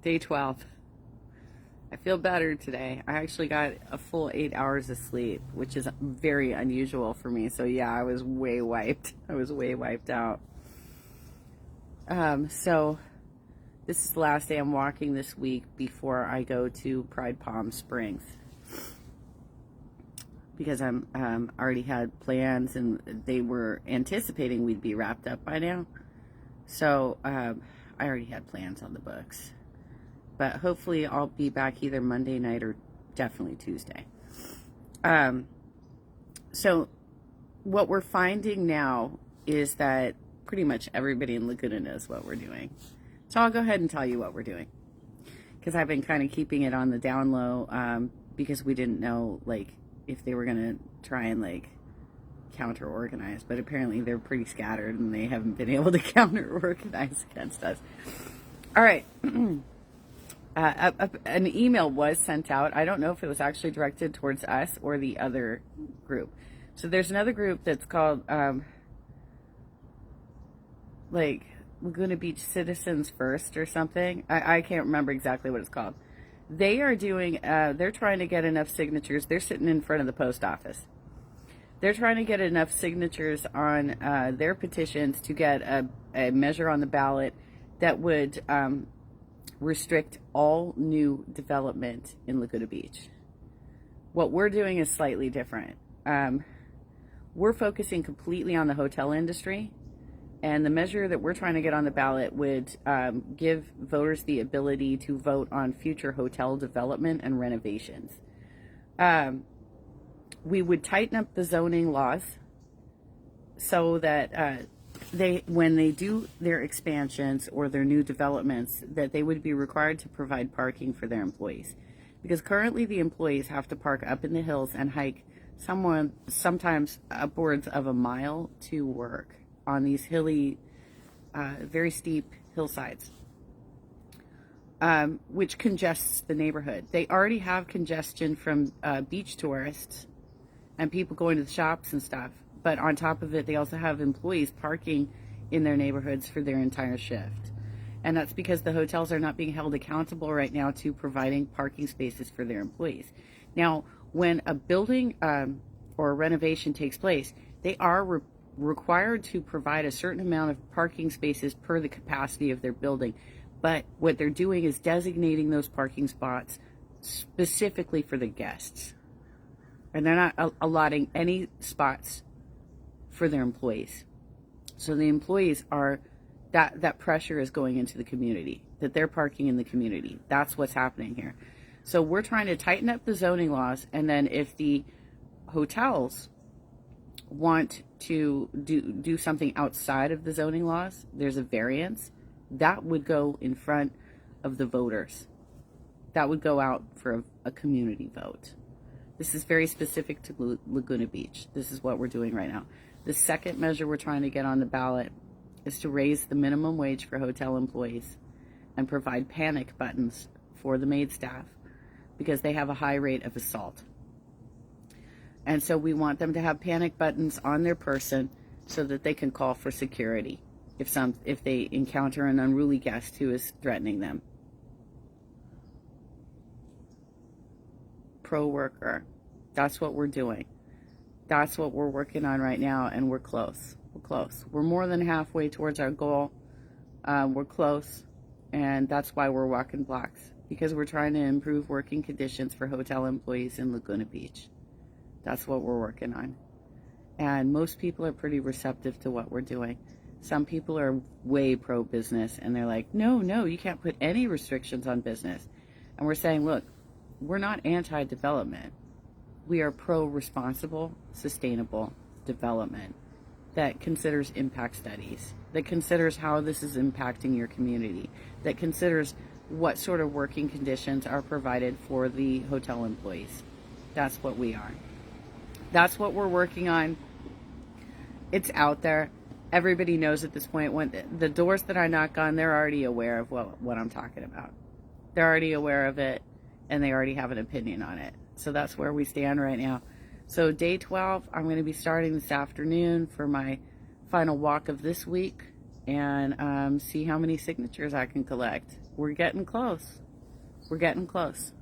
Day 12. I feel better today. I actually got a full 8 hours of sleep, which is very unusual for me. So yeah, I was way wiped. I was way wiped out. So this is the last day I'm walking this week before I go to Pride Palm Springs, because I'm already had plans and they were anticipating we'd be wrapped up by now. So I already had plans on the books. But hopefully I'll be back either Monday night or definitely Tuesday. So what we're finding now is that pretty much everybody in Laguna knows what we're doing. So I'll go ahead and tell you what we're doing, because I've been kind of keeping it on the down low, because we didn't know, like, if they were going to try and, like, counter-organize. But apparently they're pretty scattered and they haven't been able to counter-organize against us. All right. An email was sent out. I don't know if it was actually directed towards us or the other group. So there's another group that's called, like, Laguna Beach Citizens First or something. I can't remember exactly what it's called. They are doing, they're trying to get enough signatures. They're sitting in front of the post office. They're trying to get enough signatures on their petitions to get a measure on the ballot that would restrict all new development in Laguna Beach. What we're doing is slightly different. We're focusing completely on the hotel industry, and the measure that we're trying to get on the ballot would give voters the ability to vote on future hotel development and renovations. We would tighten up the zoning laws so that when they do their expansions or their new developments, that they would be required to provide parking for their employees. Because currently the employees have to park up in the hills and hike sometimes upwards of a mile to work on these hilly, very steep hillsides, which congests the neighborhood. They already have congestion from beach tourists and people going to the shops and stuff. But on top of it, they also have employees parking in their neighborhoods for their entire shift. And that's because the hotels are not being held accountable right now to providing parking spaces for their employees. Now, when a building or a renovation takes place, they are required to provide a certain amount of parking spaces per the capacity of their building. But what they're doing is designating those parking spots specifically for the guests. And they're not allotting any spots for their employees. So the employees are, that pressure is going into the community, that they're parking in the community. That's what's happening here. So we're trying to tighten up the zoning laws, and then if the hotels want to do something outside of the zoning laws, there's a variance, that would go in front of the voters. That would go out for a community vote. This is very specific to Laguna Beach. This is what we're doing right now. The second measure we're trying to get on the ballot is to raise the minimum wage for hotel employees and provide panic buttons for the maid staff, because they have a high rate of assault. And so we want them to have panic buttons on their person so that they can call for security if they encounter an unruly guest who is threatening them. Pro worker. That's what we're doing. That's what we're working on right now, and we're close. We're close. We're more than halfway towards our goal. We're close, and that's why we're walking blocks, because we're trying to improve working conditions for hotel employees in Laguna Beach. That's what we're working on. And most people are pretty receptive to what we're doing. Some people are way pro-business, and they're like, no, you can't put any restrictions on business. And we're saying, look, we're not anti-development. We are pro-responsible, sustainable development that considers impact studies, that considers how this is impacting your community, that considers what sort of working conditions are provided for the hotel employees. That's what we are. That's what we're working on. It's out there. Everybody knows at this point. When the doors that I knock on, they're already aware of what I'm talking about. They're already aware of it, and they already have an opinion on it. So that's where we stand right now. So day 12, I'm going to be starting this afternoon for my final walk of this week. and see how many signatures I can collect. We're getting close. We're getting close.